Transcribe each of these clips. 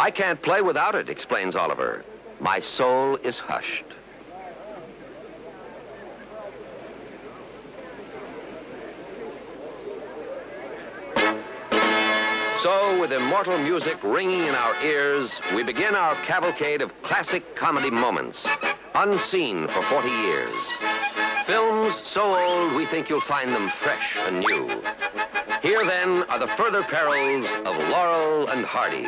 I can't play without it, explains Oliver. My soul is hushed. So, with immortal music ringing in our ears, we begin our cavalcade of classic comedy moments, unseen for 40 years. Films so old we think you'll find them fresh and new. Here, then, are the further perils of Laurel and Hardy.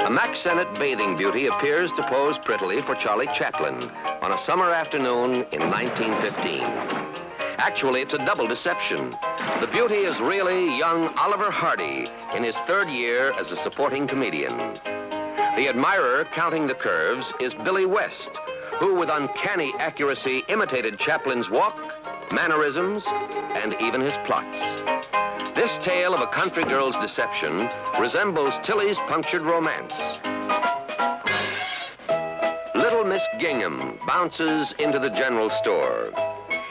A Mack Sennett bathing beauty appears to pose prettily for Charlie Chaplin on a summer afternoon in 1915. Actually, it's a double deception. The beauty is really young Oliver Hardy in his third year as a supporting comedian. The admirer counting the curves is Billy West, who with uncanny accuracy imitated Chaplin's walk, mannerisms, and even his plots. This tale of a country girl's deception resembles Tilly's punctured romance. little Miss Gingham bounces into the general store.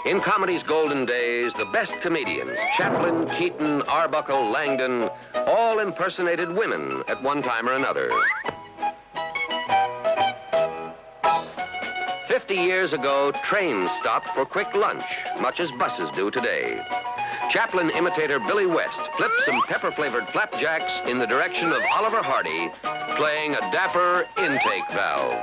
In comedy's golden days, the best comedians, Chaplin, Keaton, Arbuckle, Langdon, all impersonated women at one time or another. 50 years ago, trains stopped for quick lunch, much as buses do today. Chaplin imitator Billy West flipped some pepper-flavored flapjacks in the direction of Oliver Hardy, playing a dapper intake valve.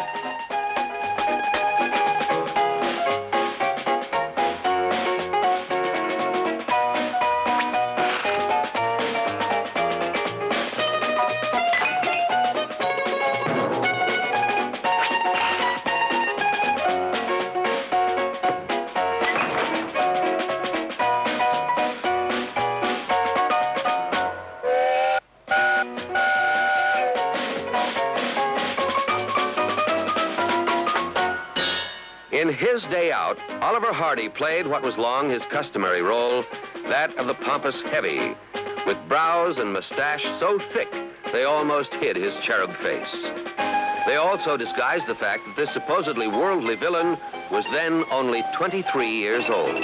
In his day out, Oliver Hardy played what was long his customary role, that of the pompous heavy, with brows and mustache so thick they almost hid his cherub face. They also disguised the fact that this supposedly worldly villain was then only 23 years old.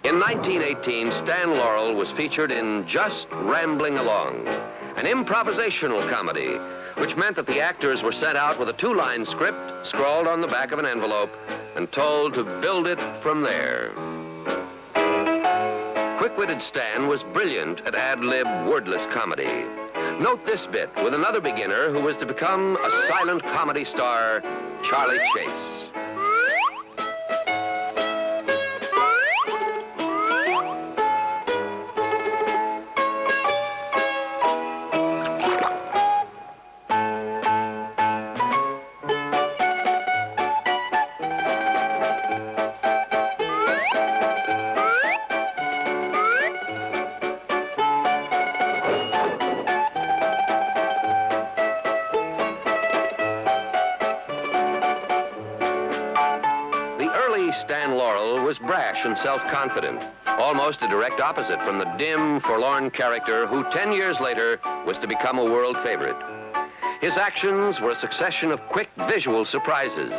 In 1918, Stan Laurel was featured in Just Rambling Along, an improvisational comedy, which meant that the actors were sent out with a two-line script scrawled on the back of an envelope and told to build it from there. Quick-witted Stan was brilliant at ad-lib wordless comedy. Note this bit with another beginner who was to become a silent comedy star, Charlie Chase. Stan Laurel was brash and self-confident, almost a direct opposite from the dim, forlorn character who 10 years later was to become a world favorite. His actions were a succession of quick visual surprises.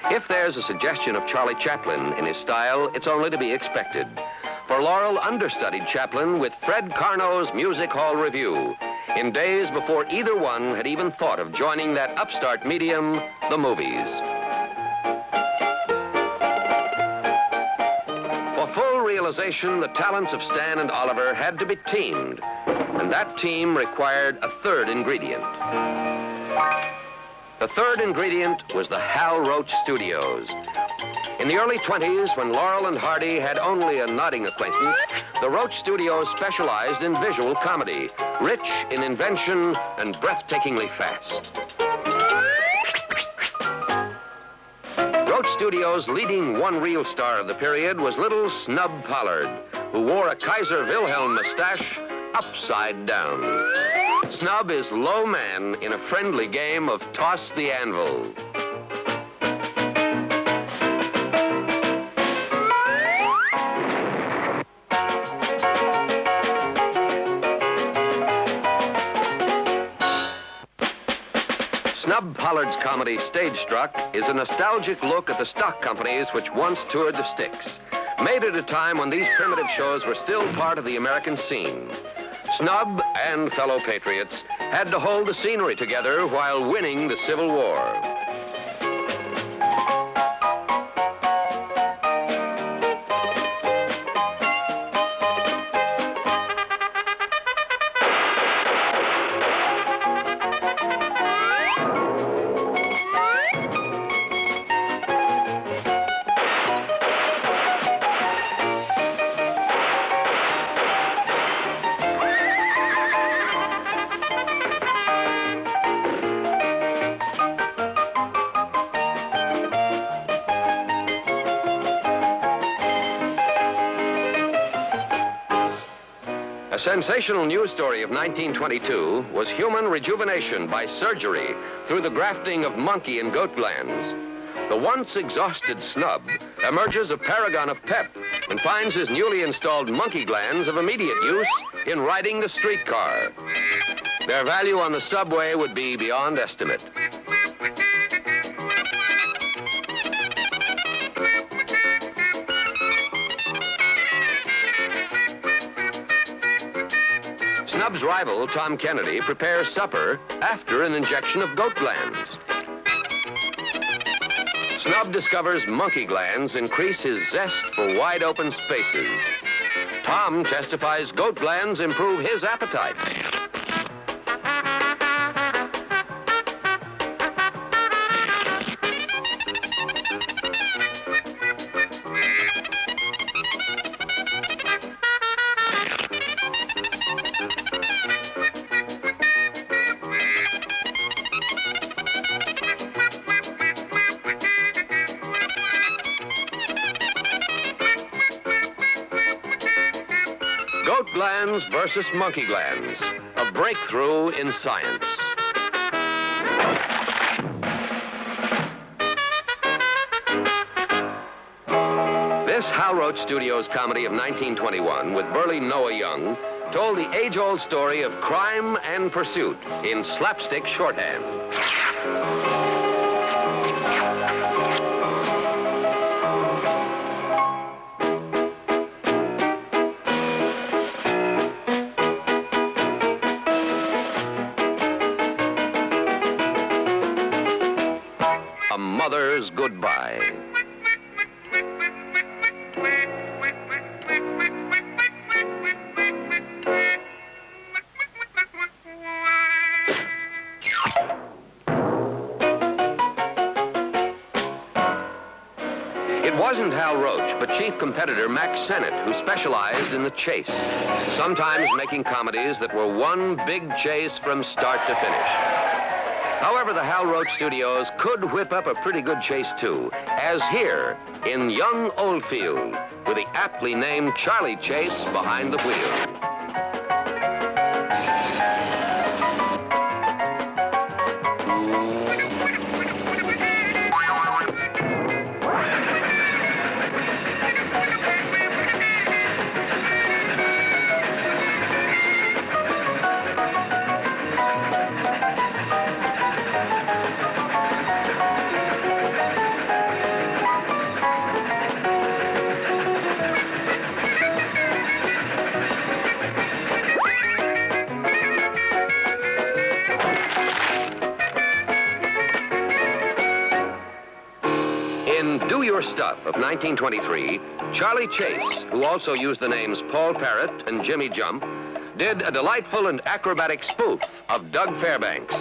If there's a suggestion of Charlie Chaplin in his style, it's only to be expected. For Laurel understudied Chaplin with Fred Carno's Music Hall Revue in days before either one had even thought of joining that upstart medium, the movies. Full realization, the talents of Stan and Oliver had to be teamed, and that team required a third ingredient. The third ingredient was the Hal Roach Studios. In the early 20s, when Laurel and Hardy had only a nodding acquaintance, the Roach Studios specialized in visual comedy, rich in invention and breathtakingly fast. Roach Studios' leading one-reel star of the period was little Snub Pollard, who wore a Kaiser Wilhelm mustache upside down. Snub is low man in a friendly game of Toss the Anvil. Snub Pollard's comedy, Stage Struck, is a nostalgic look at the stock companies which once toured the sticks, made at a time when these primitive shows were still part of the American scene. Snub and fellow patriots had to hold the scenery together while winning the Civil War. A sensational news story of 1922 was human rejuvenation by surgery through the grafting of monkey and goat glands. The once exhausted snub emerges a paragon of pep and finds his newly installed monkey glands of immediate use in riding the streetcar. Their value on the subway would be beyond estimate. Snub's rival, Tom Kennedy, prepares supper after an injection of goat glands. Snub discovers monkey glands increase his zest for wide open spaces. Tom testifies goat glands improve his appetite. Goat glands versus monkey glands, a breakthrough in science. This Hal Roach Studios comedy of 1921 with burly Noah Young told the age-old story of crime and pursuit in slapstick shorthand. A mother's goodbye. It wasn't Hal Roach, but chief competitor Max Sennett, who specialized in the chase, sometimes making comedies that were one big chase from start to finish. However, the Hal Roach Studios could whip up a pretty good chase, too, as here in Young Oldfield, with the aptly named Charlie Chase behind the wheel. In Do Your Stuff of 1923, Charlie Chase, who also used the names Paul Parrott and Jimmy Jump, did a delightful and acrobatic spoof of Doug Fairbanks.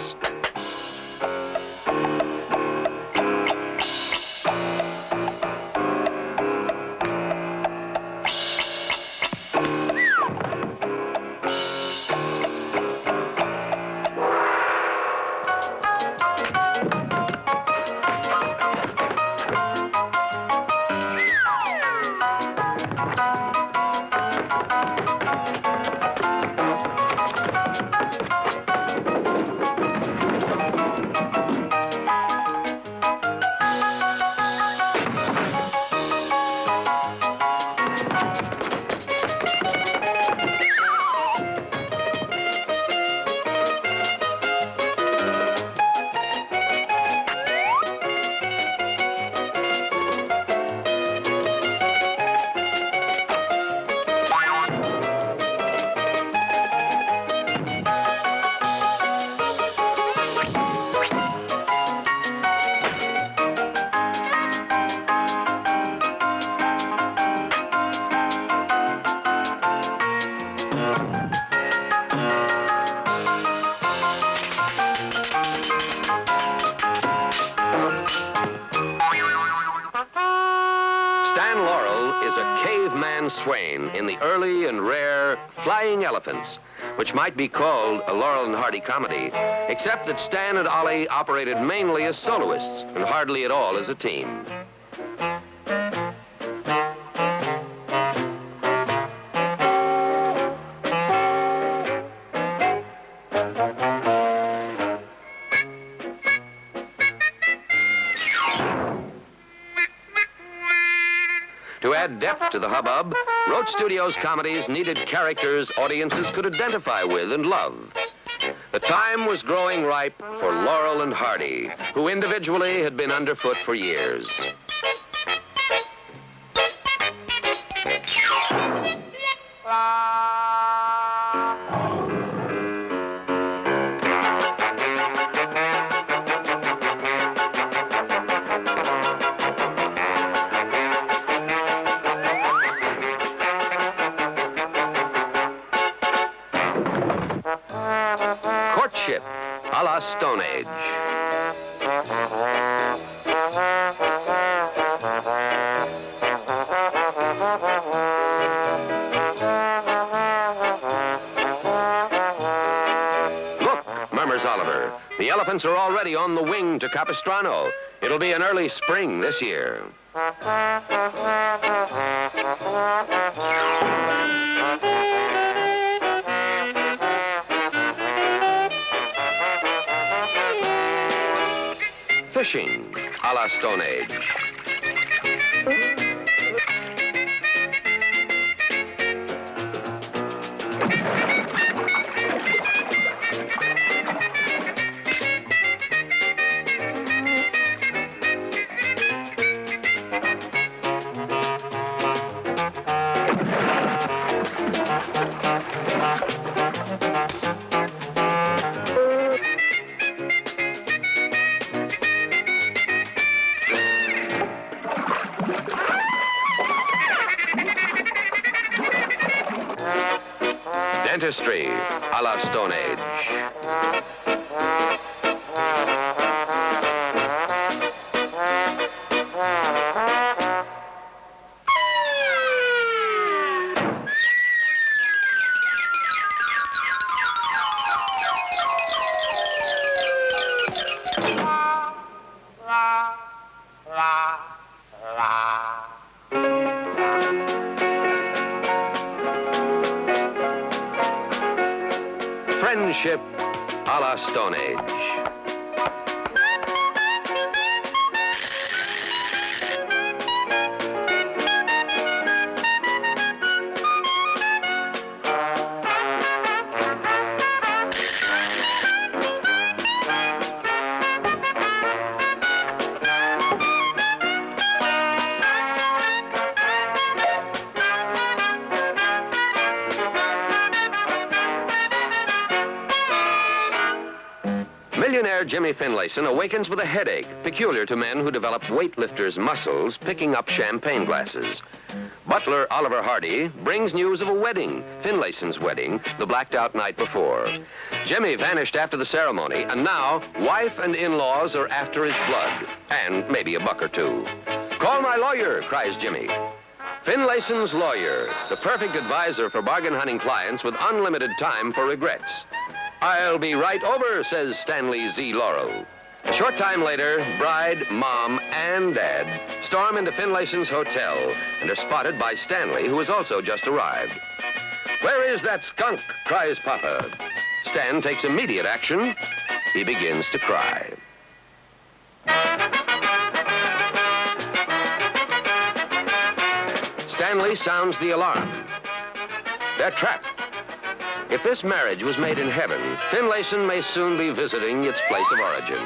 Swain in the early and rare Flying Elephants, which might be called a Laurel and Hardy comedy, except that Stan and Ollie operated mainly as soloists and hardly at all as a team. add depth to the hubbub, Roach Studios comedies needed characters audiences could identify with and love. The time was growing ripe for Laurel and Hardy, who individually had been underfoot for years. Courtship, a la Stone Age. Look, murmurs Oliver. The elephants are already on the wing to Capistrano. It'll be an early spring this year. Fishing, a la Stone Age. Dentistry, a la Stone Age. Friendship, a la Stone Age. Millionaire Jimmy Finlayson awakens with a headache, peculiar to men who develop weightlifters' muscles picking up champagne glasses. Butler Oliver Hardy brings news of a wedding, Finlayson's wedding, the blacked-out night before. Jimmy vanished after the ceremony, and now wife and in-laws are after his blood, and maybe a buck or two. "Call my lawyer," cries Jimmy. Finlayson's lawyer, the perfect advisor for bargain-hunting clients with unlimited time for regrets. "I'll be right over," says Stanley Z. Laurel. A short time later, bride, mom, and dad storm into Finlayson's hotel and are spotted by Stanley, who has also just arrived. "Where is that skunk?" cries Papa. Stan takes immediate action. He begins to cry. Stanley sounds the alarm. They're trapped. If this marriage was made in heaven, Finlayson may soon be visiting its place of origin.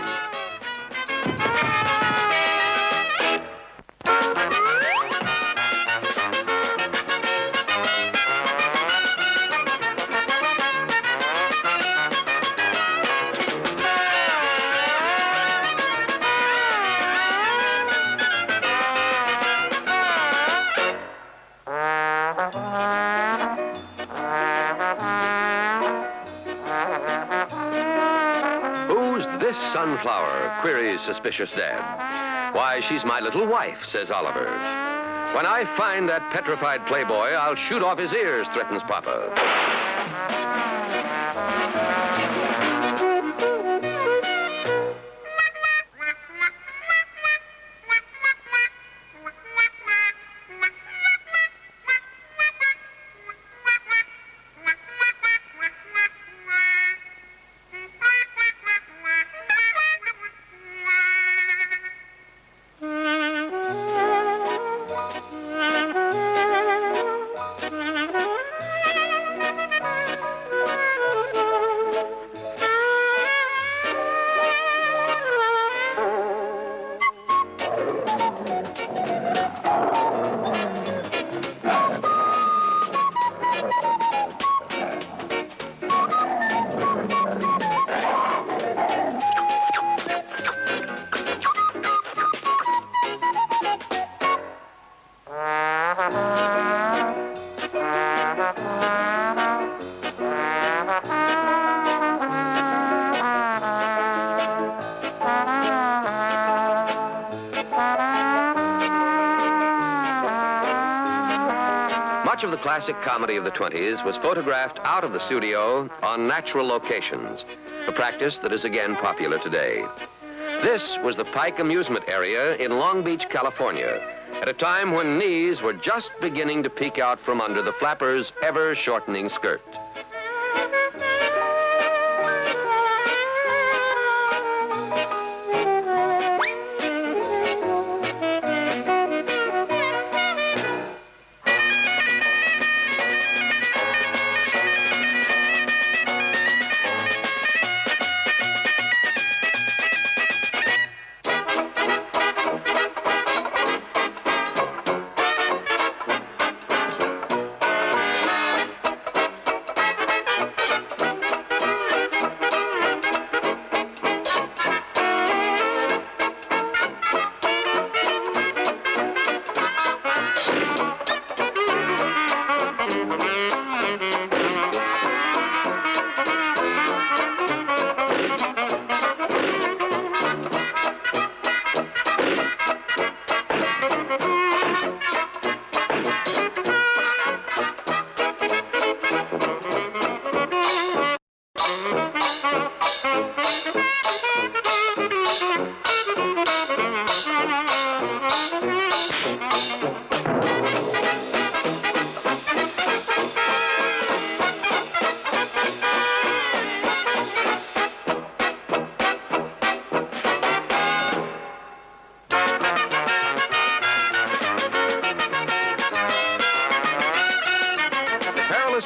"This sunflower?" queries suspicious Dad. "Why, she's my little wife," says Oliver. "When I find that petrified playboy, I'll shoot off his ears," threatens Papa. Much of the classic comedy of the 20s was photographed out of the studio on natural locations, a practice that is again popular today. This was the Pike Amusement Area in Long Beach, California, at a time when knees were just beginning to peek out from under the flapper's ever-shortening skirt.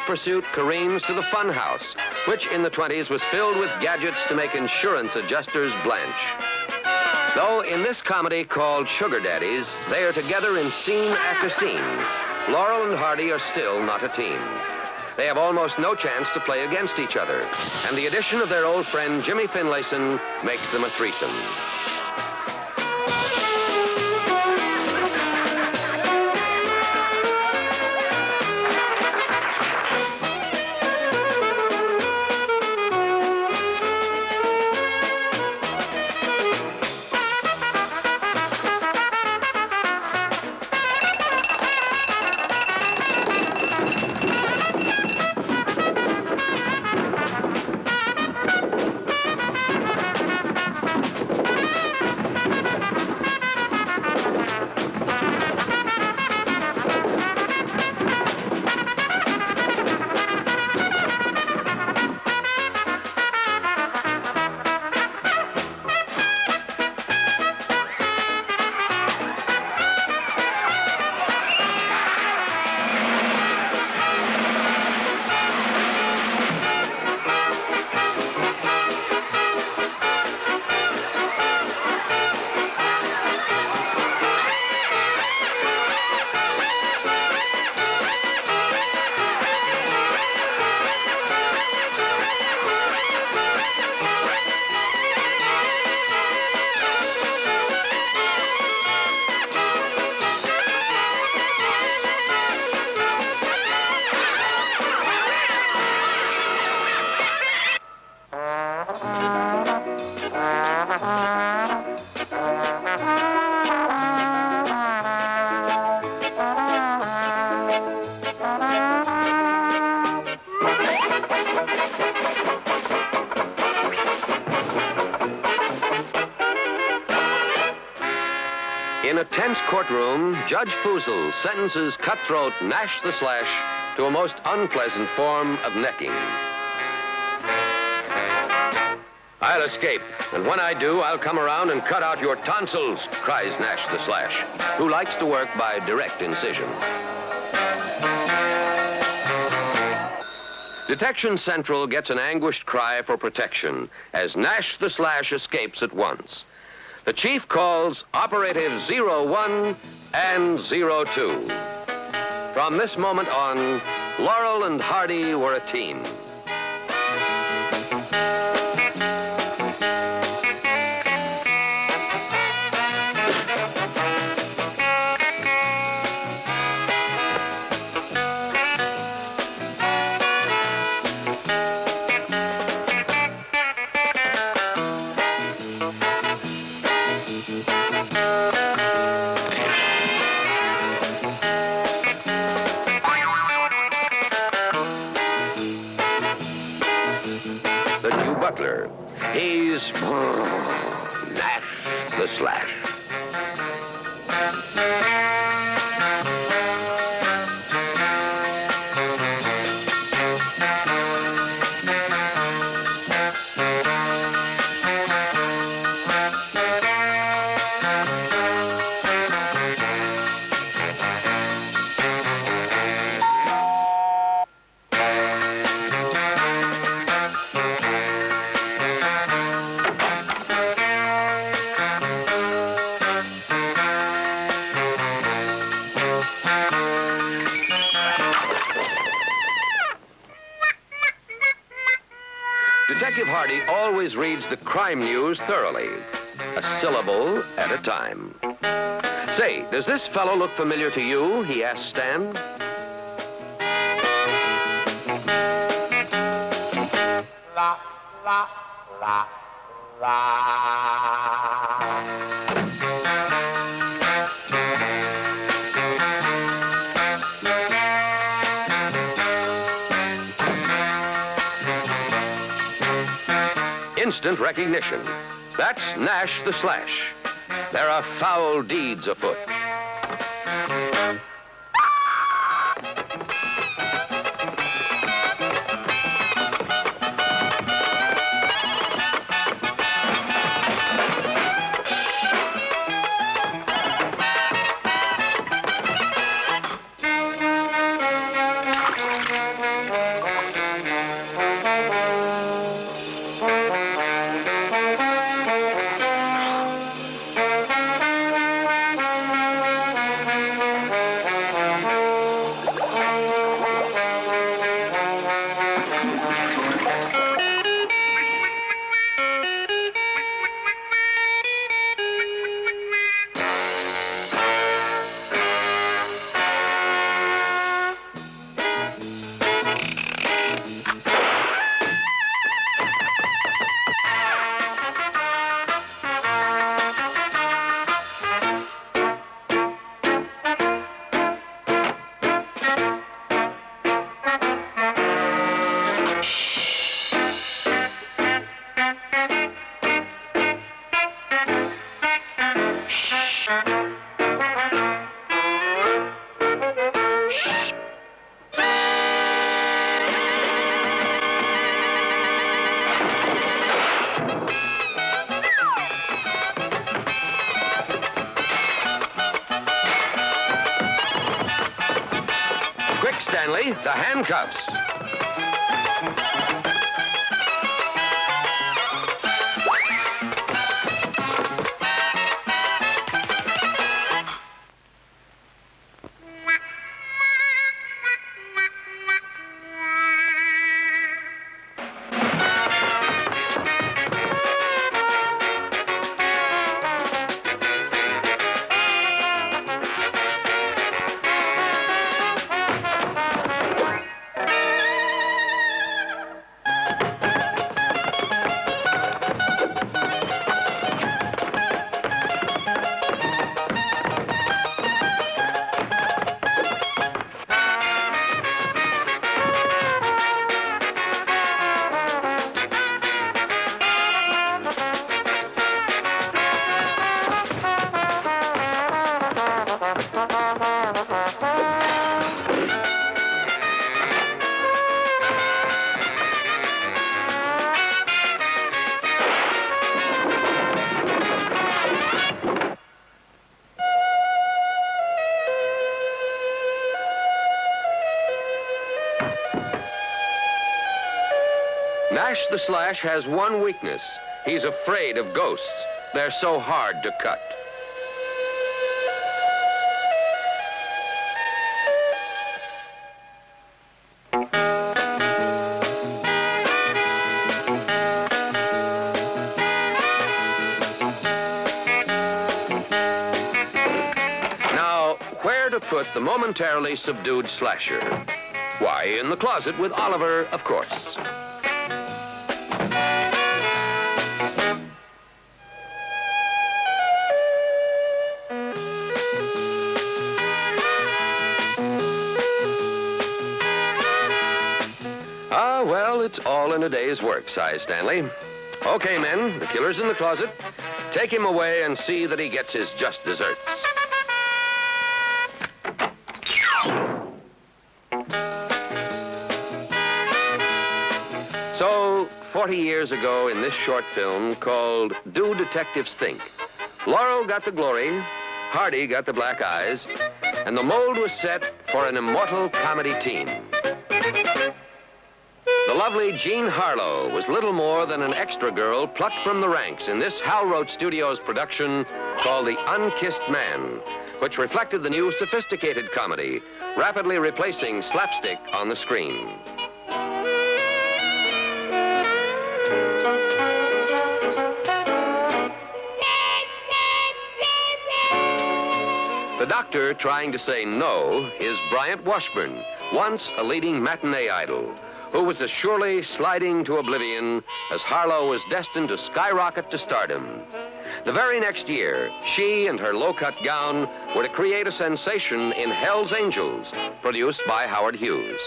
Pursuit careens to the fun house, which in the 20s was filled with gadgets to make insurance adjusters blanch. Though in this comedy called Sugar Daddies, they are together in scene after scene, Laurel and Hardy are still not a team. They have almost no chance to play against each other, and the addition of their old friend Jimmy Finlayson makes them a threesome. In a tense courtroom, Judge Foozle sentences cutthroat Nash the Slash to a most unpleasant form of necking. I'll escape, and when I do, I'll come around and cut out your tonsils, cries Nash the Slash, who likes to work by direct incision. Detection Central gets an anguished cry for protection as Nash the Slash escapes at once. The chief calls Operative 01 and 02. From this moment on, Laurel and Hardy were a team. Slash. Detective Hardy always reads the crime news thoroughly, a syllable at a time. Say, does this fellow look familiar to you? He asked Stan. La, la, la, la. Instant recognition. That's Nash the Slash. There are foul deeds afoot. Quick, Stanley, the handcuffs. Nash the Slash has one weakness. He's afraid of ghosts. They're so hard to cut. Now, where to put the momentarily subdued slasher? Why, in the closet with Oliver, of course. Well, it's all in a day's work, sighs Stanley. Okay, men, the killer's in the closet. Take him away and see that he gets his just desserts. So, 40 years ago in this short film called Do Detectives Think, Laurel got the glory, Hardy got the black eyes, and the mold was set for an immortal comedy team. The lovely Jean Harlow was little more than an extra girl plucked from the ranks in this Hal Roach Studios production called The Unkissed Man, which reflected the new sophisticated comedy, rapidly replacing slapstick on the screen. The doctor trying to say no is Bryant Washburn, once a leading matinee idol, who was as surely sliding to oblivion as Harlow was destined to skyrocket to stardom. The very next year, she and her low-cut gown were to create a sensation in Hell's Angels, produced by Howard Hughes.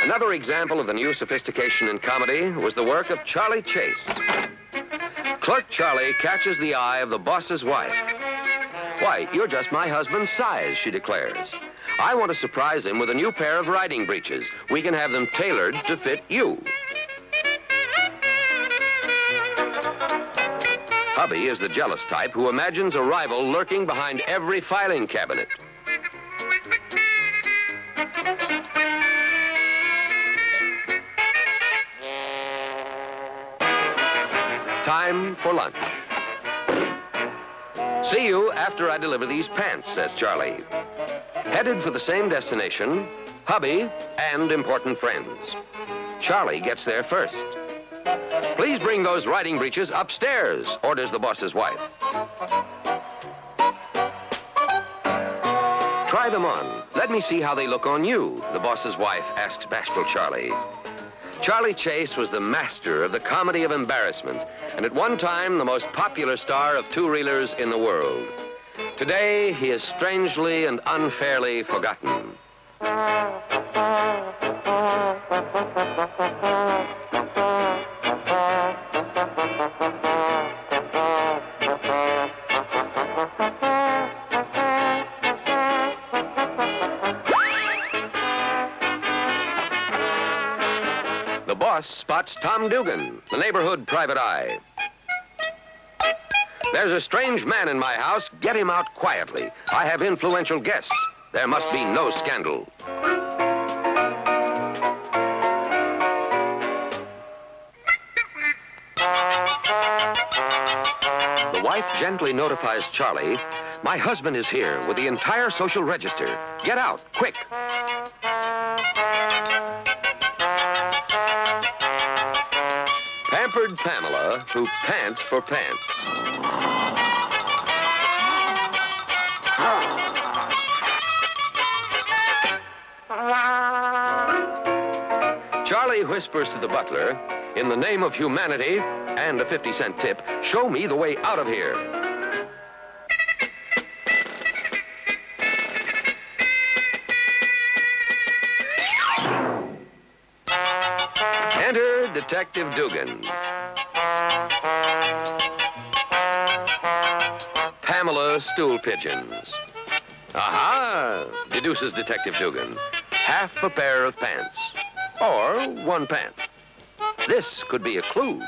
Another example of the new sophistication in comedy was the work of Charlie Chase. Clerk Charlie catches the eye of the boss's wife. "Why, you're just my husband's size," she declares. "I want to surprise him with a new pair of riding breeches. We can have them tailored to fit you." Hubby is the jealous type who imagines a rival lurking behind every filing cabinet. Time for lunch. "See you after I deliver these pants," says Charlie. Headed for the same destination, hubby and important friends. Charlie gets there first. "Please bring those riding breeches upstairs," orders the boss's wife. "Try them on. Let me see how they look on you," the boss's wife asks bashful Charlie. Charlie Chase was the master of the comedy of embarrassment, and at one time the most popular star of two-reelers in the world. Today, he is strangely and unfairly forgotten. The boss spots Tom Dugan, the neighborhood private eye. "There's a strange man in my house. Get him out quietly. I have influential guests. There must be no scandal." The wife gently notifies Charlie, "My husband is here with the entire social register. Get out, quick." Pampered Pamela, who pants for pants. Charlie whispers to the butler, "In the name of humanity and a 50-cent tip, show me the way out of here." Enter Detective Dugan. Pamela stool pigeons. "Aha," deduces Detective Dugan. "Half a pair of pants. Or one pant. This could be a clue."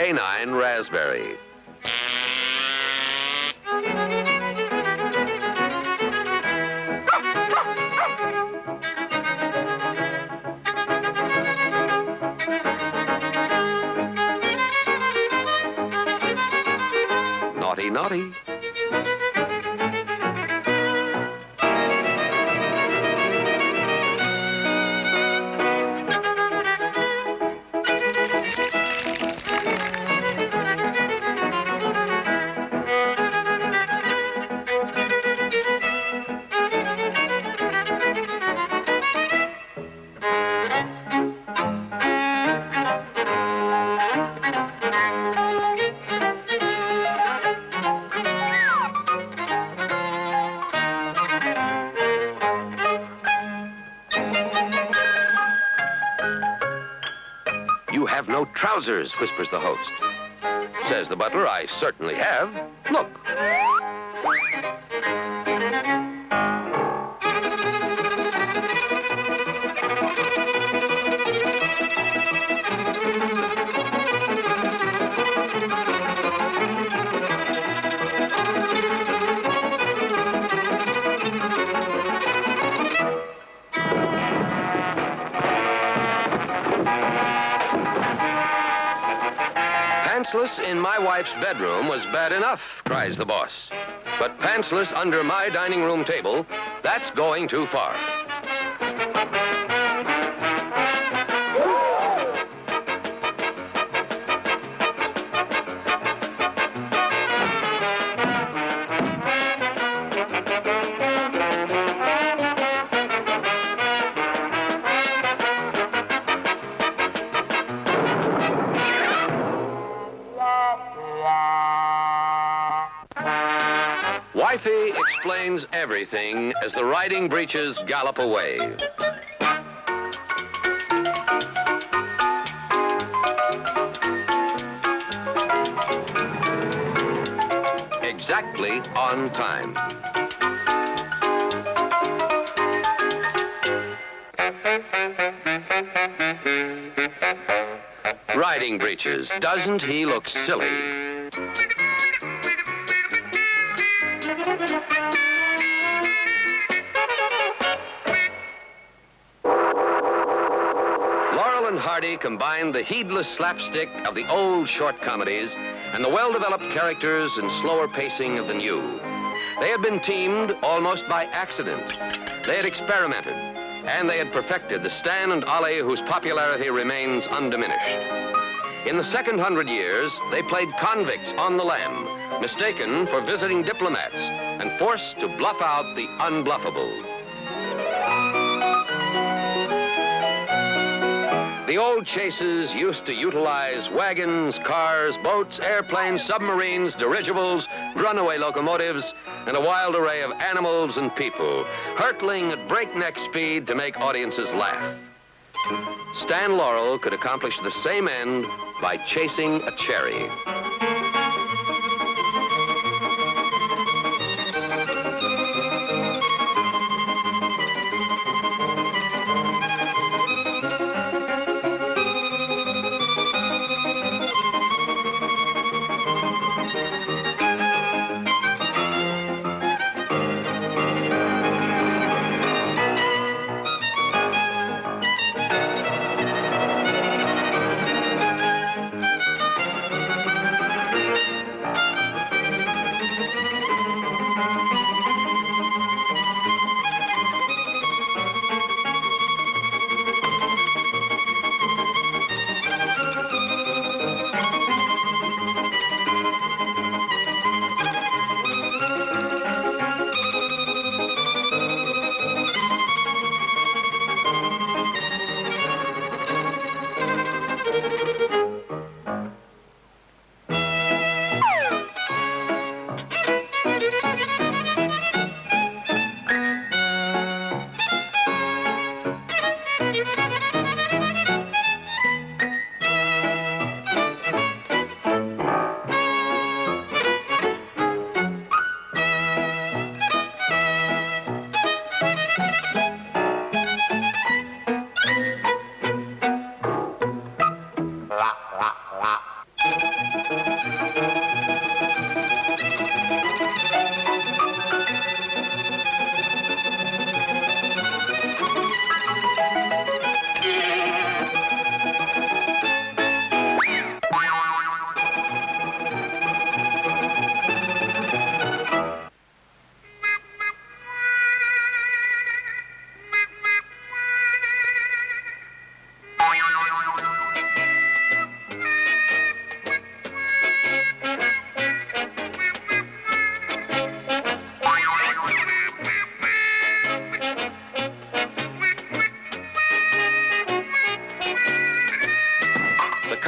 canine raspberry. Naughty, naughty. You have no trousers, whispers the host. Says the butler, I certainly have. Look. Pantsless in my wife's bedroom was bad enough, cries the boss. But pantsless under my dining room table, that's going too far. Wifey explains everything as the riding breeches gallop away. Exactly on time. Riding breeches, doesn't he look silly? Laurel and Hardy combined the heedless slapstick of the old short comedies and the well-developed characters and slower pacing of the new. They had been teamed almost by accident. They had experimented, and they had perfected the Stan and Ollie whose popularity remains undiminished. In the second 100 years, they played convicts on the lam, mistaken for visiting diplomats and forced to bluff out the unbluffable. The old chases used to utilize wagons, cars, boats, airplanes, submarines, dirigibles, runaway locomotives, and a wild array of animals and people, hurtling at breakneck speed to make audiences laugh. Stan Laurel could accomplish the same end by chasing a cherry.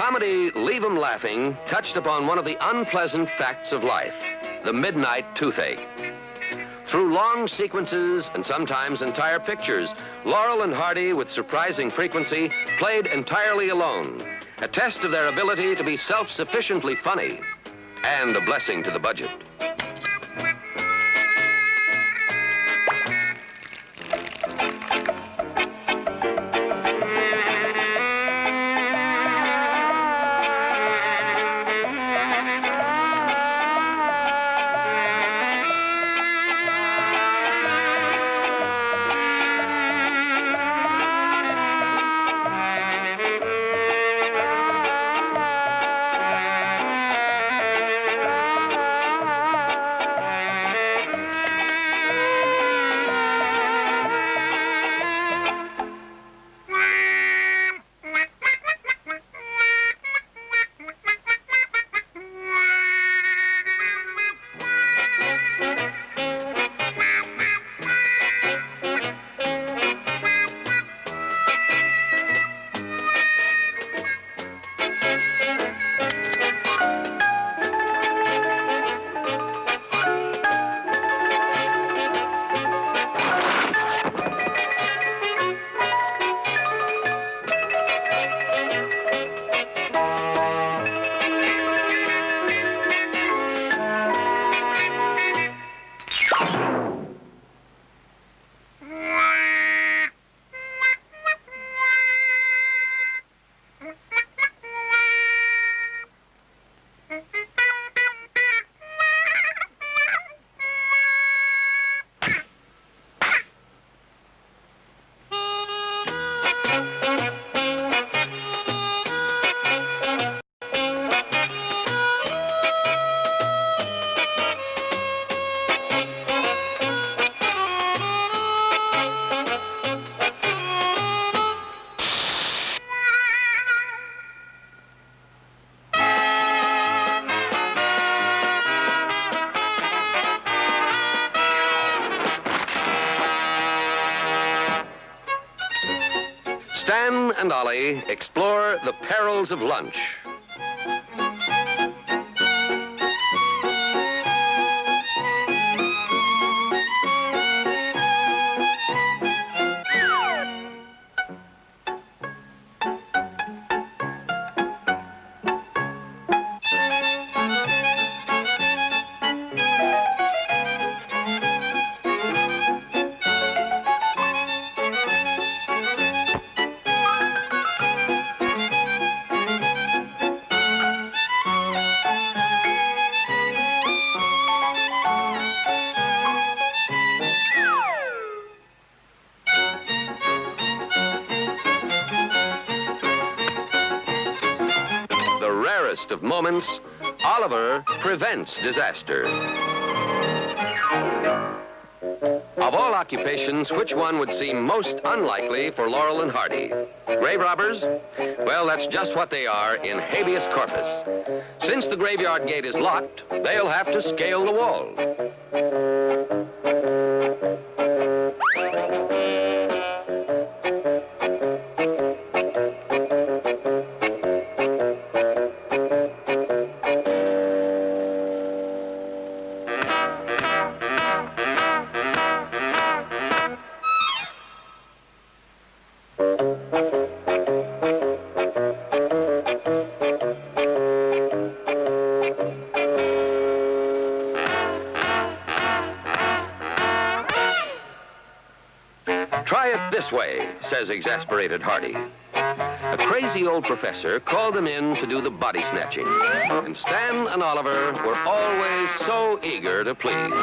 comedy Leave 'Em Laughing touched upon one of the unpleasant facts of life, the midnight toothache. Through long sequences and sometimes entire pictures, Laurel and Hardy, with surprising frequency, played entirely alone, a test of their ability to be self-sufficiently funny and a blessing to the budget. Stan and Ollie explore the perils of lunch. Of moments, Oliver prevents disaster. Of all occupations, which one would seem most unlikely for Laurel and Hardy? Grave robbers? Well, that's just what they are in habeas corpus. Since the graveyard gate is locked, they'll have to scale the wall. Try it this way, says exasperated Hardy. A crazy old professor called them in to do the body snatching, and Stan and Oliver were always so eager to please.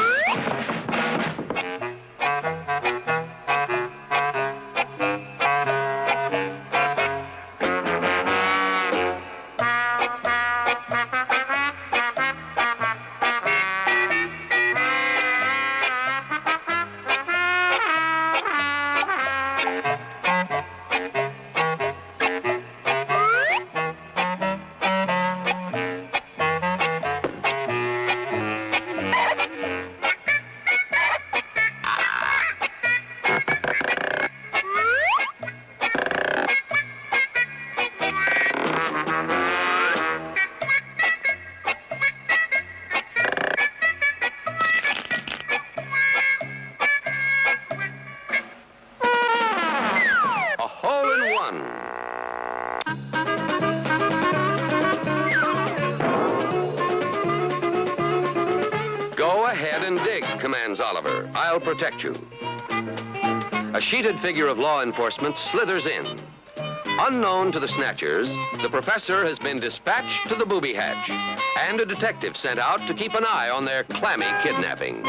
commands Oliver. "I'll protect you." A sheeted figure of law enforcement slithers in. Unknown to the snatchers, the professor has been dispatched to the booby hatch, and a detective sent out to keep an eye on their clammy kidnapping.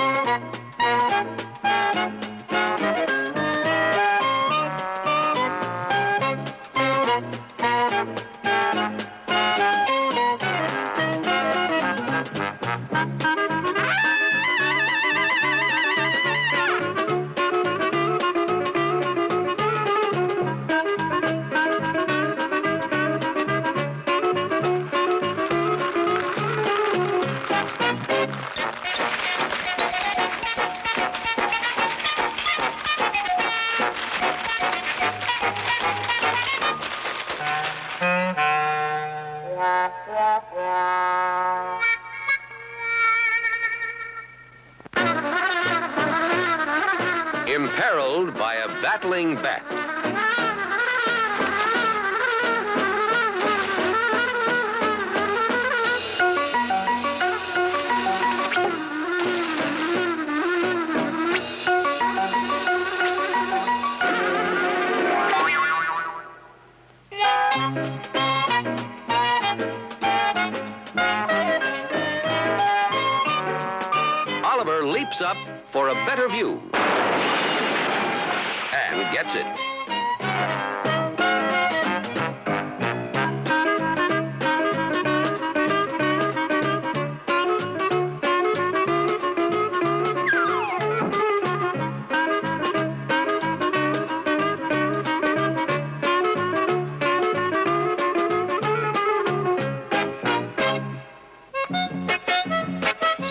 Imperiled by a battling bat. Oliver leaps up for a better view. And gets it.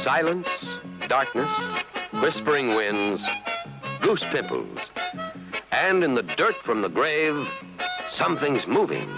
Silence, darkness, whispering winds, goose pimples. And in the dirt from the grave, something's moving.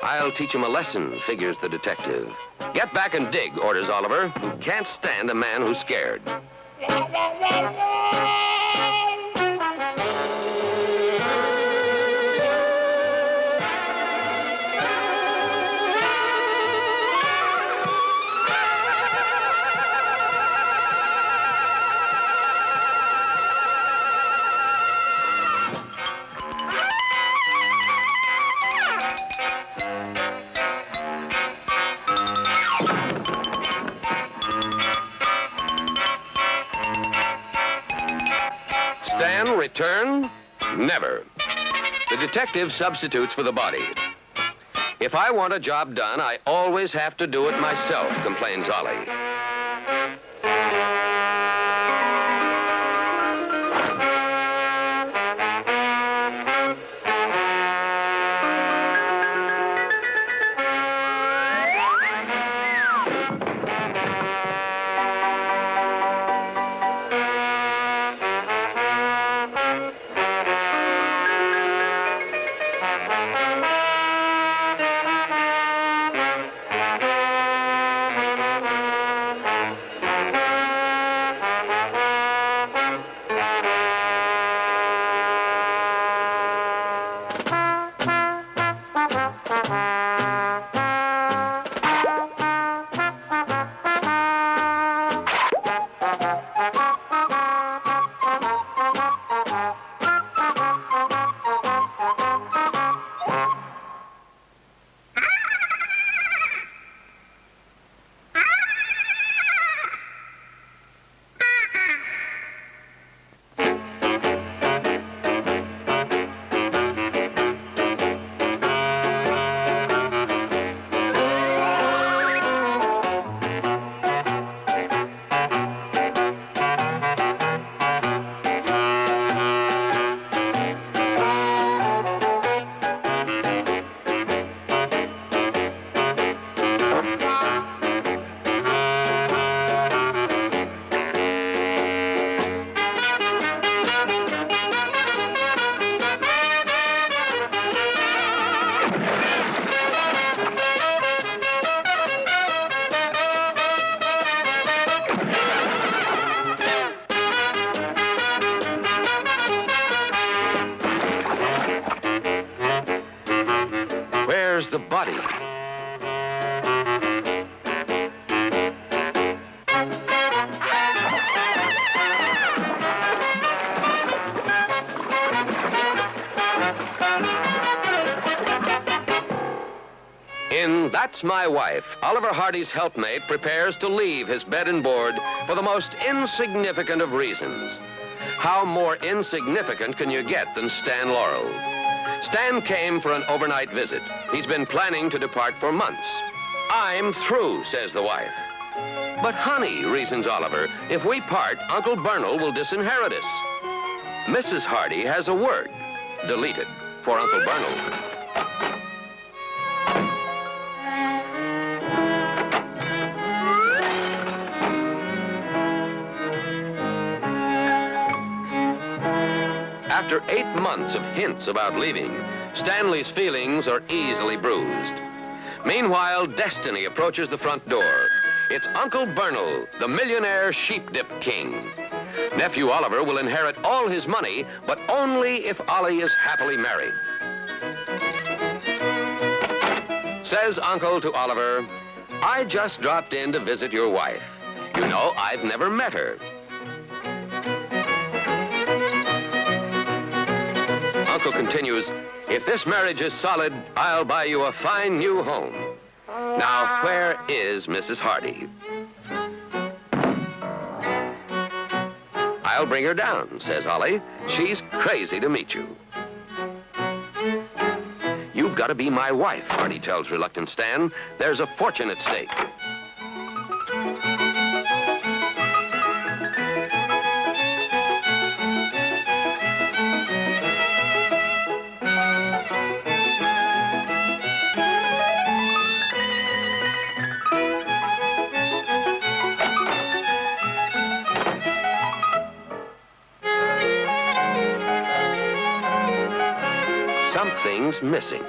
"I'll teach him a lesson," figures the detective. "Get back and dig," orders Oliver, who can't stand a man who's scared. Stan return? Never. The detective substitutes for the body. "If I want a job done, I always have to do it myself," complains Ollie. There's the body. In That's My Wife, Oliver Hardy's helpmate prepares to leave his bed and board for the most insignificant of reasons. How more insignificant can you get than Stan Laurel? Stan came for an overnight visit. He's been planning to depart for months. I'm through, says the wife. But honey, reasons Oliver, if we part, Uncle Bernal will disinherit us. Mrs. Hardy has a word, deleted, for Uncle Bernal. After 8 months of hints about leaving, Stanley's feelings are easily bruised. Meanwhile, destiny approaches the front door. It's Uncle Bernal, the millionaire sheep-dip king. Nephew Oliver will inherit all his money, but only if Ollie is happily married. Says Uncle to Oliver, I just dropped in to visit your wife. You know, I've never met her. Uncle continues, if this marriage is solid, I'll buy you a fine new home. Now, where is Mrs. Hardy? I'll bring her down, says Ollie. She's crazy to meet you. You've got to be my wife, Hardy tells reluctant Stan. There's a fortune at stake. Something's missing.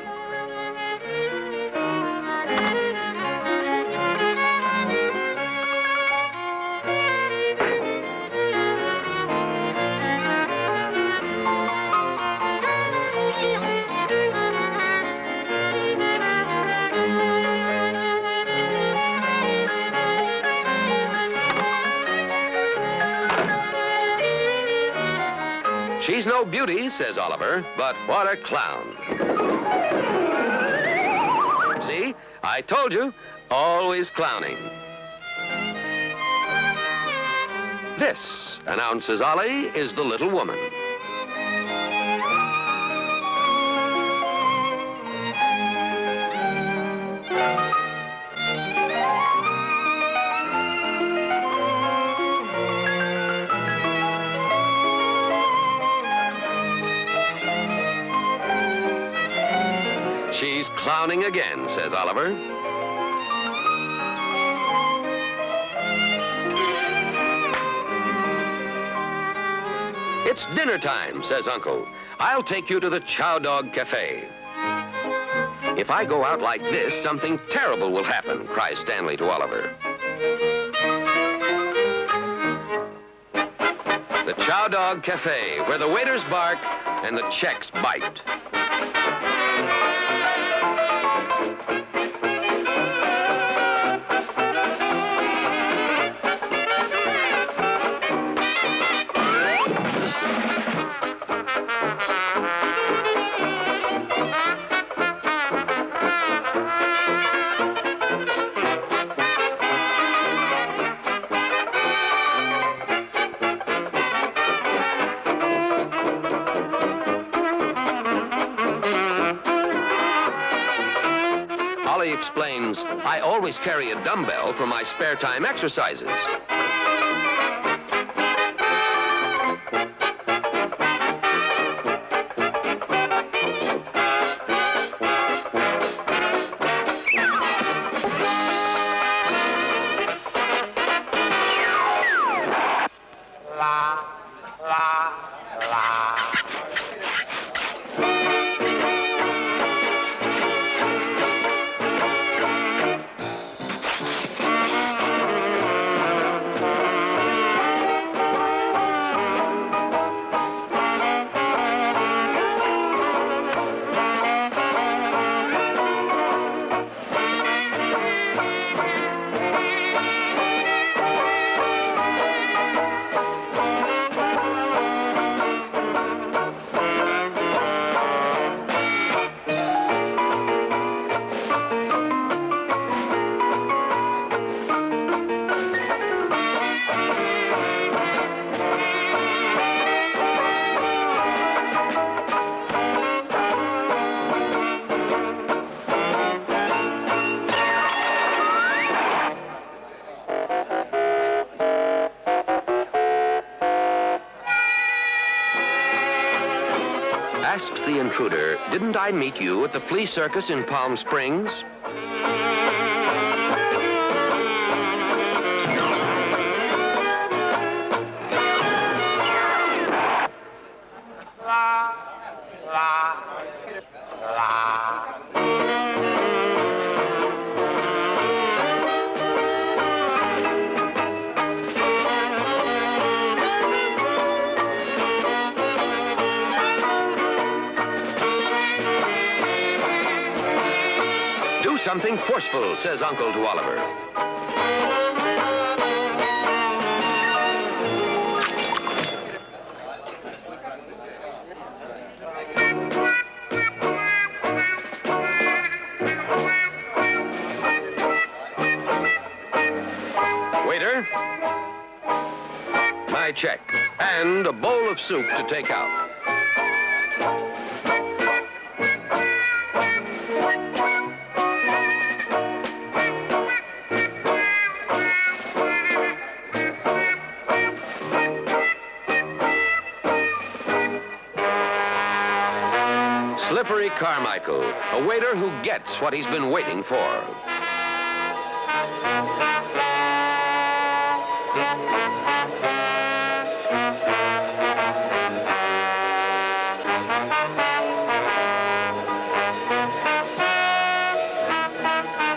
She's no beauty, says Oliver, but what a clown. See? I told you, always clowning. This, announces Ollie, is the little woman. She's clowning again, says Oliver. It's dinner time, says Uncle. I'll take you to the Chow Dog Cafe. If I go out like this, something terrible will happen, cries Stanley to Oliver. The Chow Dog Cafe, where the waiters bark and the checks bite. Ollie explains, I always carry a dumbbell for my spare time exercises. La, la, la. intruder, didn't I meet you at the flea circus in Palm Springs? La, la, la. Do something forceful, says Uncle to Oliver. Waiter, my check, and a bowl of soup to take out. Slippery Carmichael, a waiter who gets what he's been waiting for.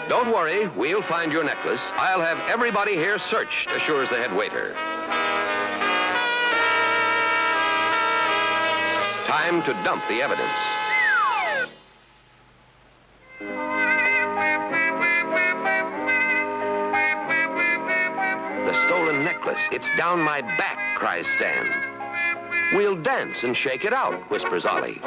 Don't worry, we'll find your necklace. I'll have everybody here searched, assures the head waiter. Time to dump the evidence. The stolen necklace, it's down my back, cries Stan. We'll dance and shake it out, whispers Ollie.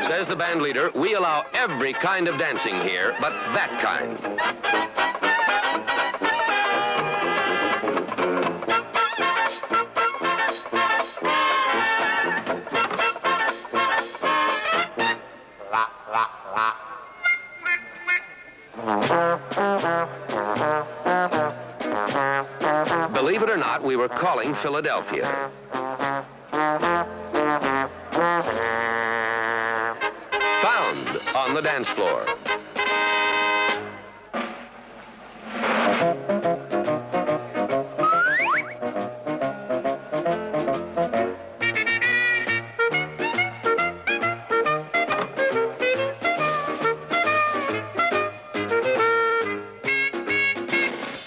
Says the band leader, we allow every kind of dancing here, but that kind. La, la, la. Believe it or not, we were calling Philadelphia. Found on the dance floor.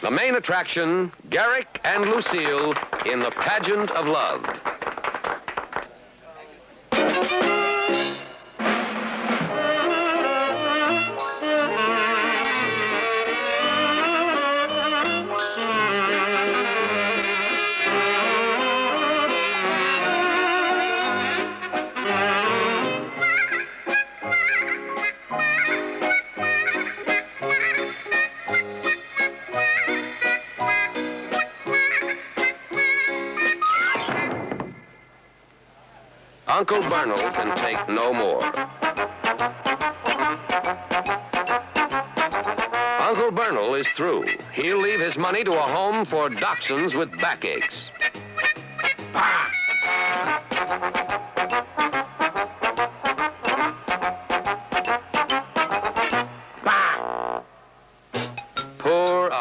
The main attraction, Garrick and Lucille in the pageant of love. Uncle Bernal can take no more. Uncle Bernal is through. He'll leave his money to a home for dachshunds with backaches.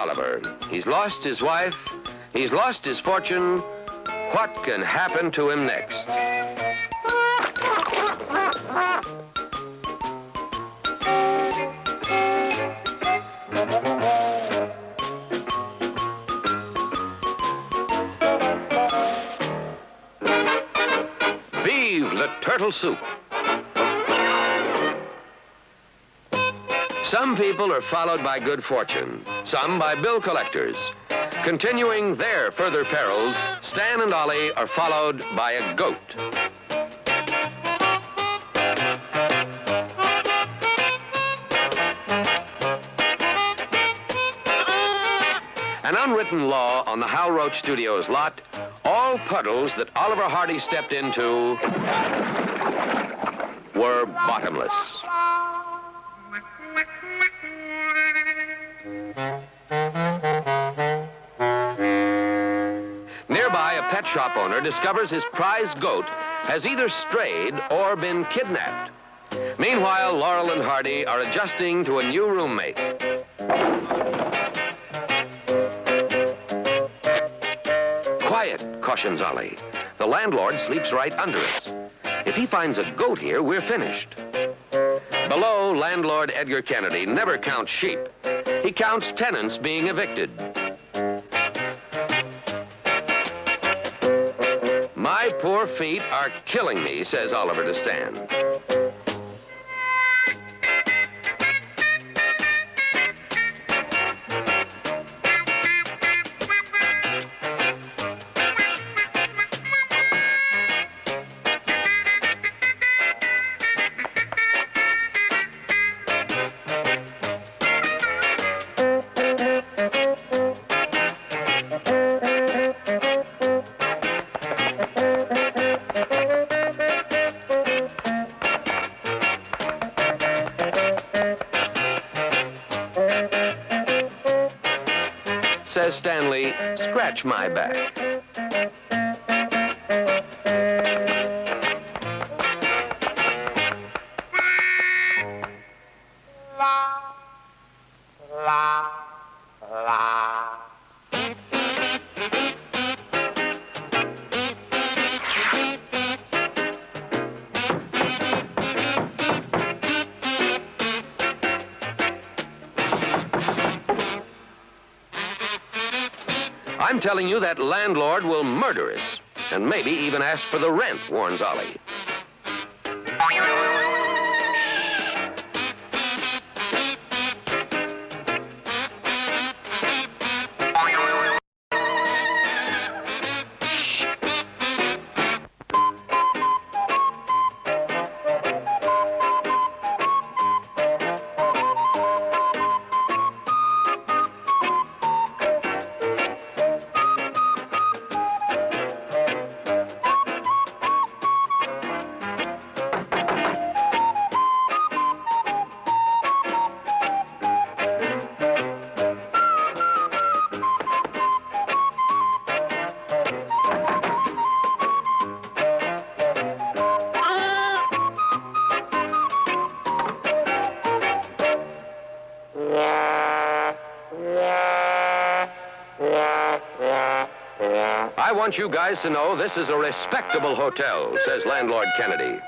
Oliver. He's lost his wife. He's lost his fortune. What can happen to him next? Vive le turtle soup. Some people are followed by good fortune, some by bill collectors. Continuing their further perils, Stan and Ollie are followed by a goat. An unwritten law on the Hal Roach Studios lot, all puddles that Oliver Hardy stepped into were bottomless. Nearby, a pet shop owner discovers his prized goat has either strayed or been kidnapped. Meanwhile, Laurel and Hardy are adjusting to a new roommate. Quiet, cautions Ollie. The landlord sleeps right under us. If he finds a goat here, we're finished. Below, landlord Edgar Kennedy never counts sheep. He counts tenants being evicted. My poor feet are killing me, says Oliver to Stan. Says Stanley, scratch my back. I'm telling you that landlord will murder us, and maybe even ask for the rent, warns Ollie. I want you guys to know this is a respectable hotel, says landlord Kennedy.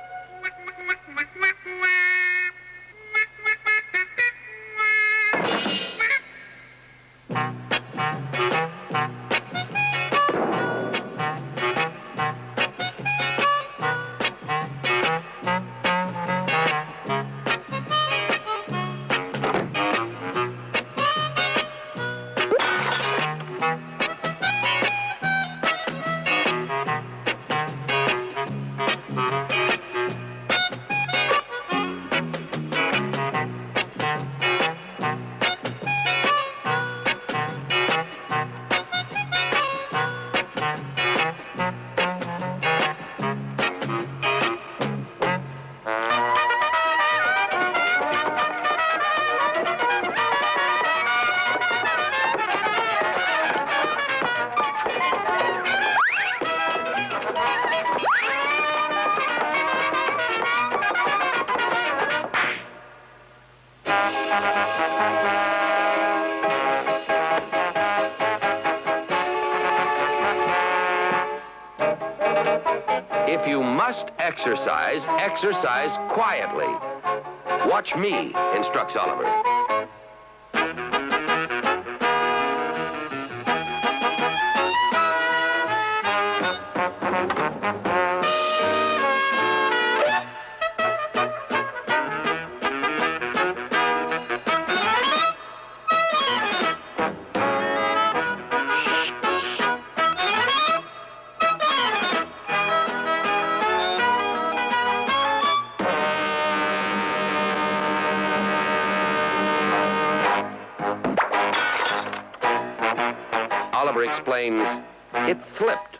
If you must exercise, exercise quietly. Watch me, instructs Oliver. Oliver explains, it flipped.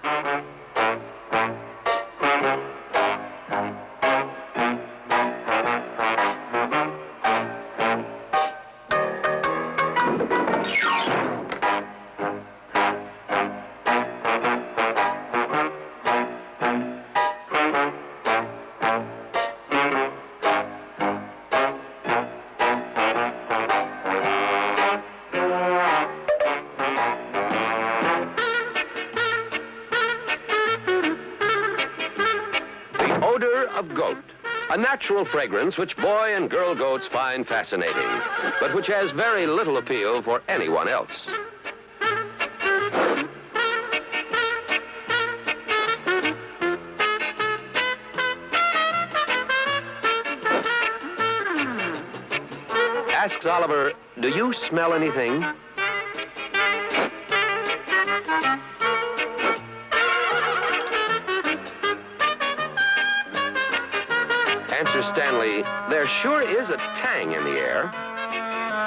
Of goat, a natural fragrance which boy and girl goats find fascinating, but which has very little appeal for anyone else. Asks Oliver, do you smell anything? Answers Stanley, there sure is a tang in the air.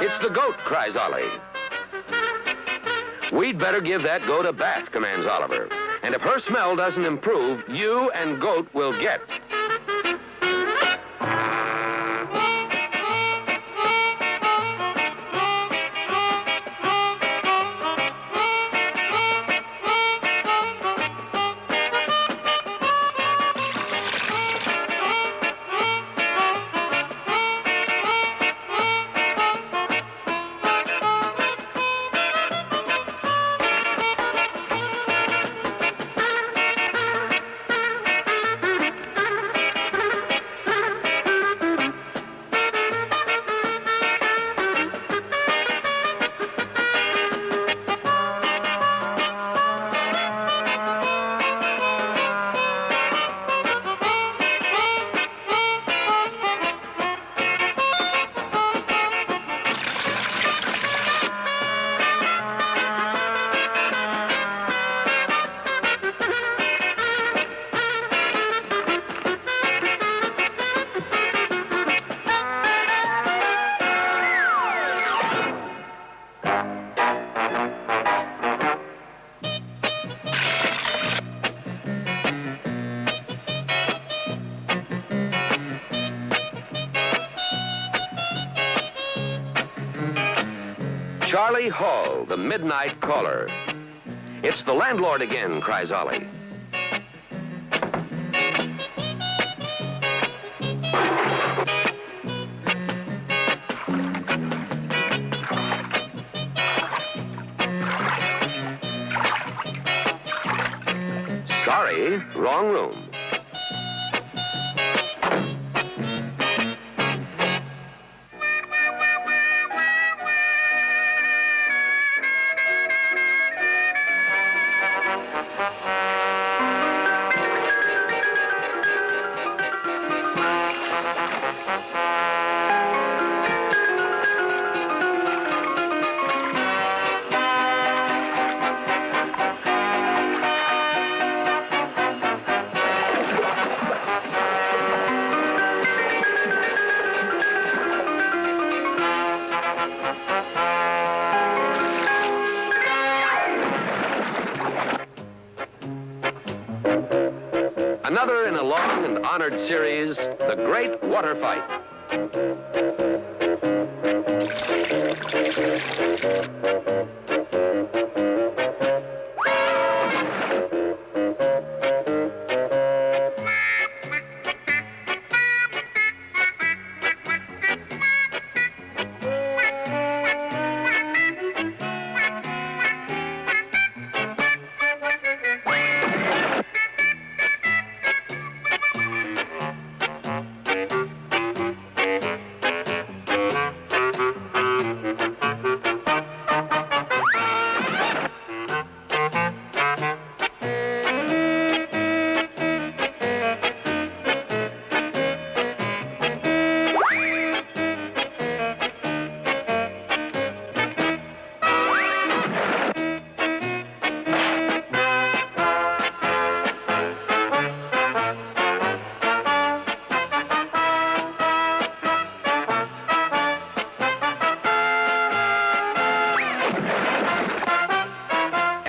It's the goat, cries Ollie. We'd better give that goat a bath, commands Oliver. And if her smell doesn't improve, you and goat will get. Charlie Hall, the midnight caller. It's the landlord again, cries Ollie. Sorry, wrong room. Another in a long and honored series, The Great Water Fight.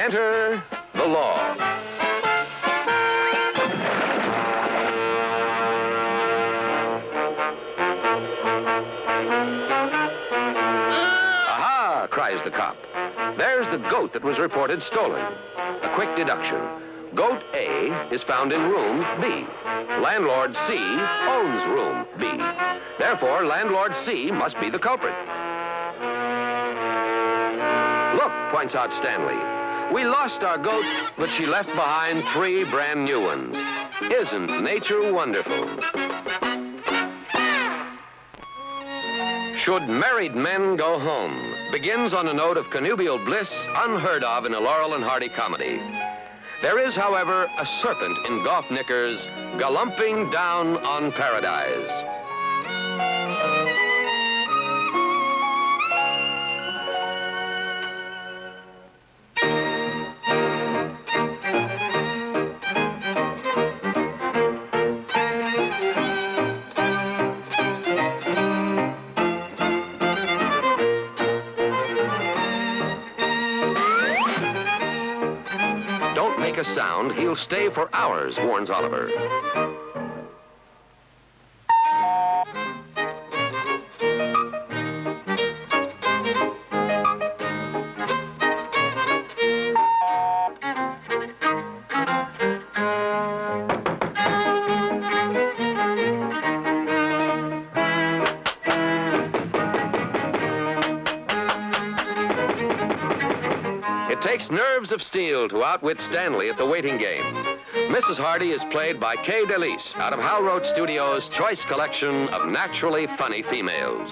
Enter the law. Aha, cries the cop. There's the goat that was reported stolen. A quick deduction. Goat A is found in room B. Landlord C owns room B. Therefore, landlord C must be the culprit. Look, points out Stanley. We lost our goat, but she left behind 3 brand new ones. Isn't nature wonderful? Should Married Men Go Home begins on a note of connubial bliss unheard of in a Laurel and Hardy comedy. There is, however, a serpent in golf knickers gallumping down on paradise. Don't make a sound, he'll stay for hours, warns Oliver. It takes nerves of steel to outwit Stanley at the waiting game. Mrs. Hardy is played by Kay DeLise out of Hal Roach Studios' choice collection of naturally funny females.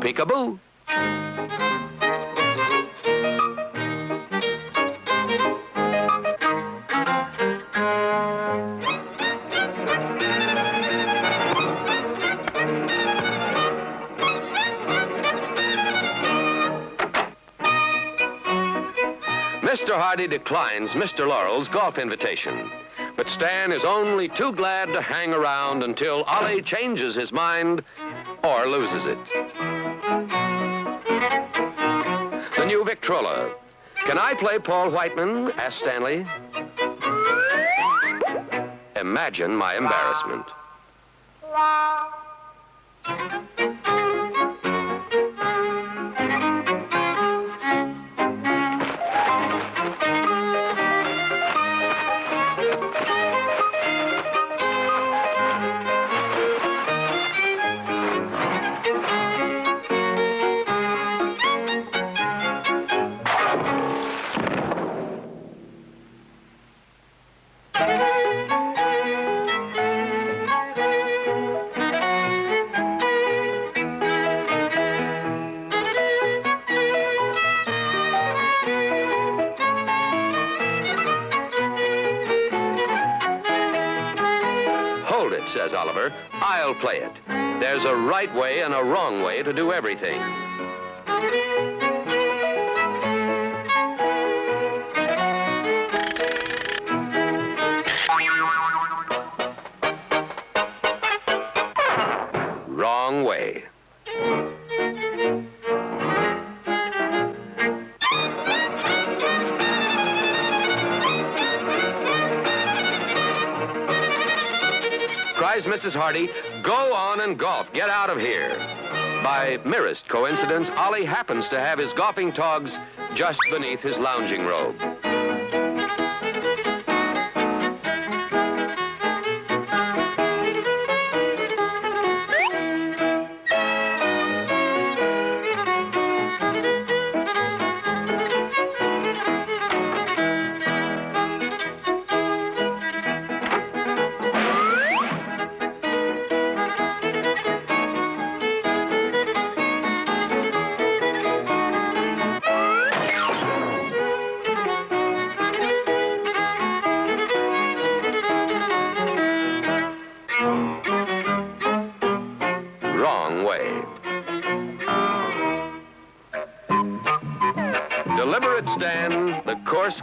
Peekaboo. Mr. Hardy declines Mr. Laurel's golf invitation, but Stan is only too glad to hang around until Ollie changes his mind or loses it. The new Victrola. Can I play Paul Whiteman? Asked Stanley. Imagine my embarrassment. Hold it, says Oliver. I'll play it. There's a right way and a wrong way to do everything. Wrong way. Cries Mrs. Hardy, go on and golf. Get out of here. By merest coincidence, Ollie happens to have his golfing togs just beneath his lounging robe.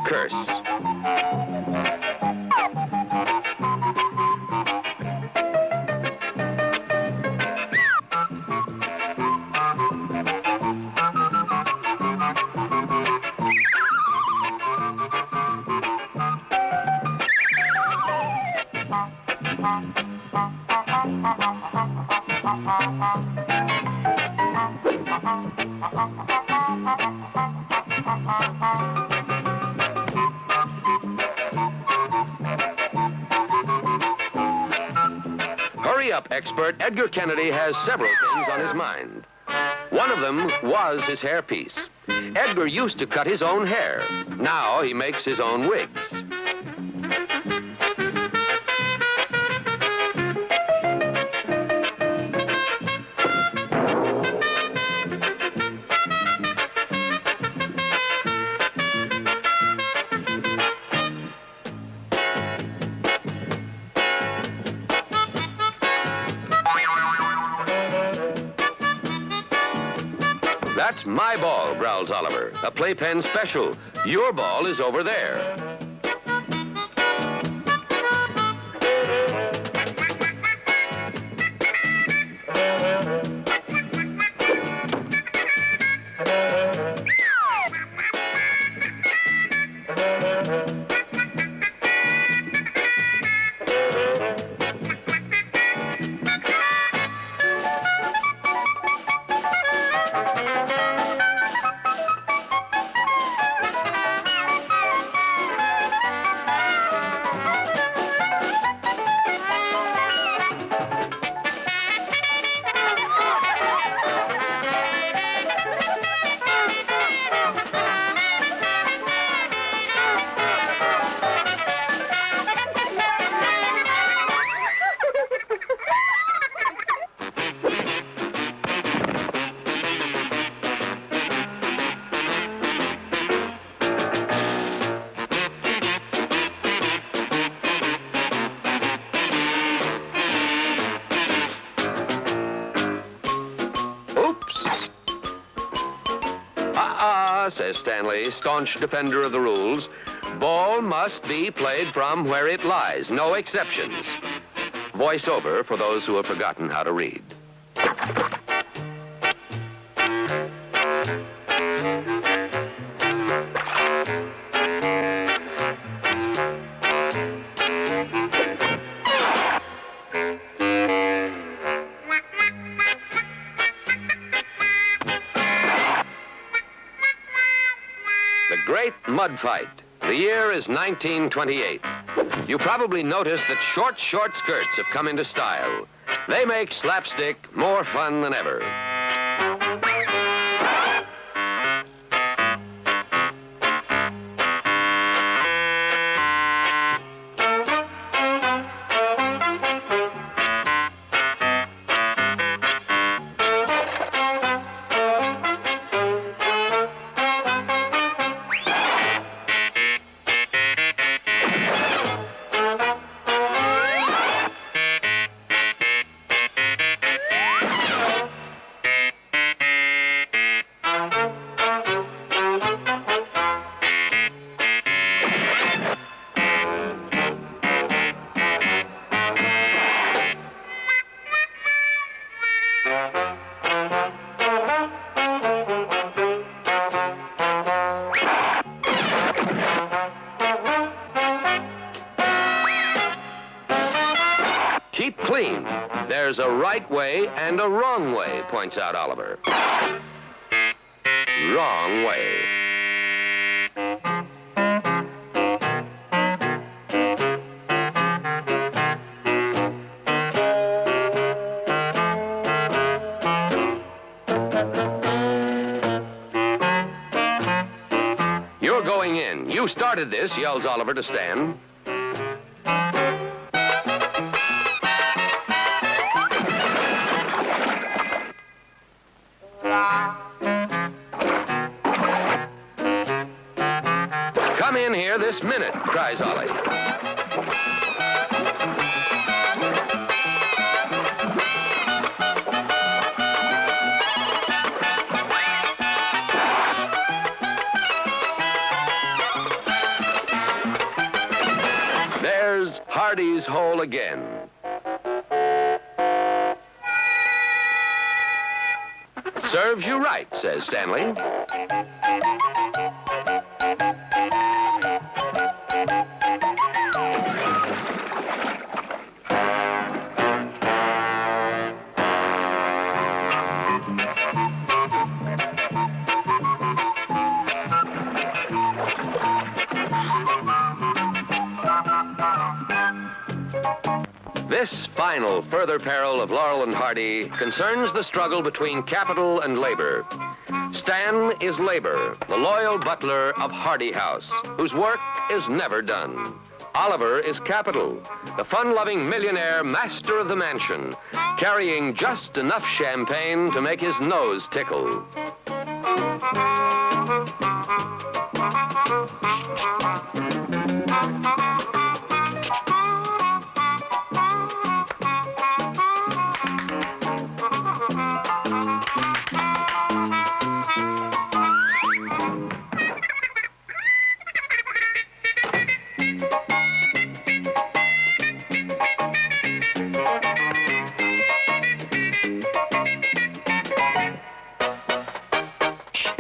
curse. Hurry up, expert. Edgar Kennedy has several things on his mind. One of them was his hairpiece. Edgar used to cut his own hair. Now he makes his own wigs. That's my ball, growls Oliver. A playpen special. Your ball is over there. Says Stanley, staunch defender of the rules. Ball must be played from where it lies, no exceptions. Voice over for those who have forgotten how to read. Great mud fight. The year is 1928. You probably noticed that short skirts have come into style. They make slapstick more fun than ever. Keep clean. There's a right way and a wrong way, points out Oliver. Wrong way. You're going in. You started this, yells Oliver to Stan. Come in here this minute, cries Ollie. is Hardy's hole again. Serves you right, says Stanley. This final further peril of Laurel and Hardy concerns the struggle between capital and labor. Stan is labor, the loyal butler of Hardy House, whose work is never done. Oliver is capital, the fun-loving millionaire master of the mansion, carrying just enough champagne to make his nose tickle.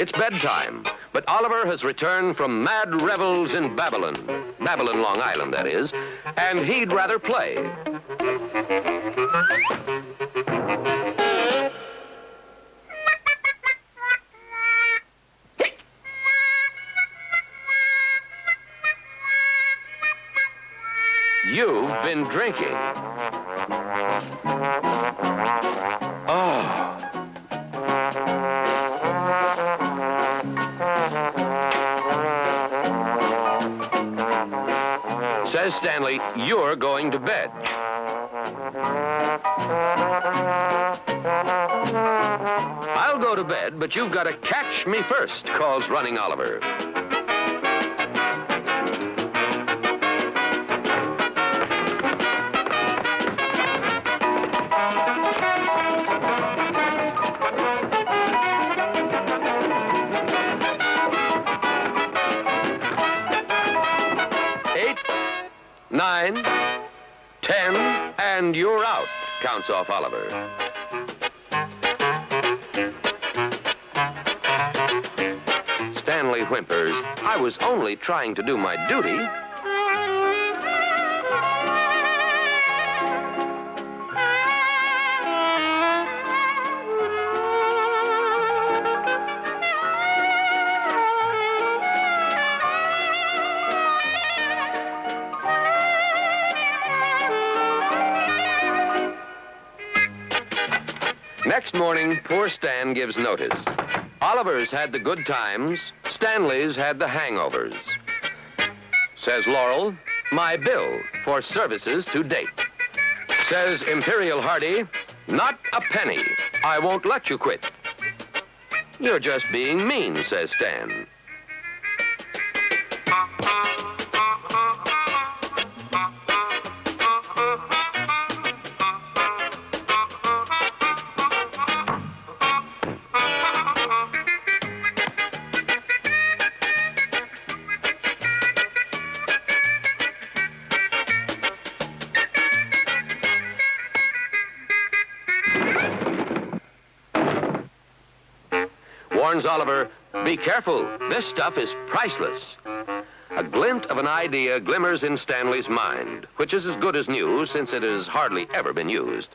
It's bedtime, but Oliver has returned from mad revels in Babylon, Long Island, that is, and he'd rather play. You've been drinking. Oh. Says Stanley, you're going to bed. I'll go to bed, but you've got to catch me first, calls running Oliver. Nine, 10, and you're out, counts off Oliver. Stanley whimpers, I was only trying to do my duty. Next morning, poor Stan gives notice. Oliver's had the good times, Stanley's had the hangovers. Says Laurel, my bill for services to date. Says Imperial Hardy, not a penny. I won't let you quit. You're just being mean, says Stan. Warns Oliver, be careful, this stuff is priceless. A glint of an idea glimmers in Stanley's mind, which is as good as new since it has hardly ever been used.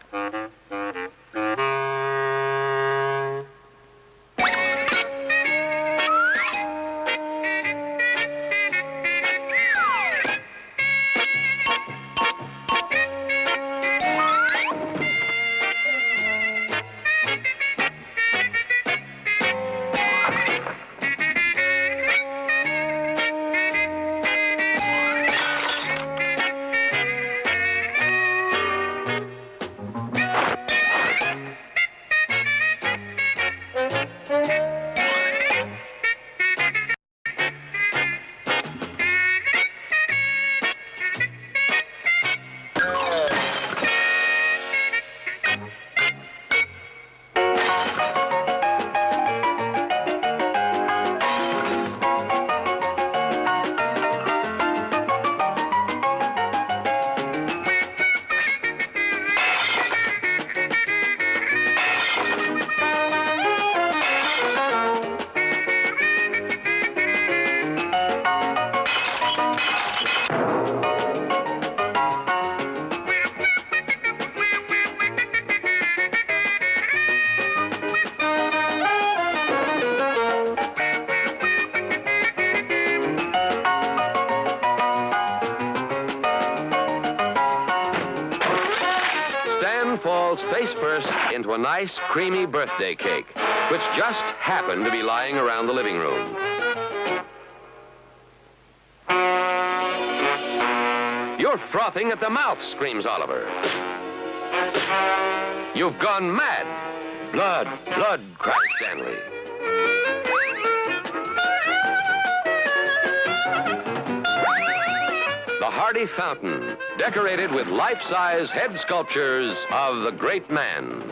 falls face first into a nice, creamy birthday cake, which just happened to be lying around the living room. You're frothing at the mouth, screams Oliver. You've gone mad. Blood, blood, cries Stanley. The Hardy Fountain, decorated with life-size head sculptures of the great man.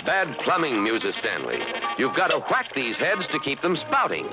Bad plumbing, muses Stanley. You've got to whack these heads to keep them spouting.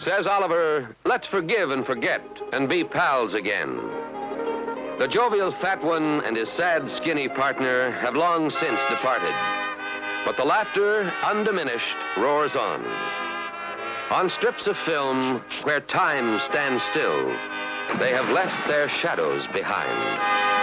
Says Oliver, let's forgive and forget and be pals again. The jovial fat one and his sad, skinny partner have long since departed. But the laughter, undiminished, roars on. On strips of film where time stands still, they have left their shadows behind.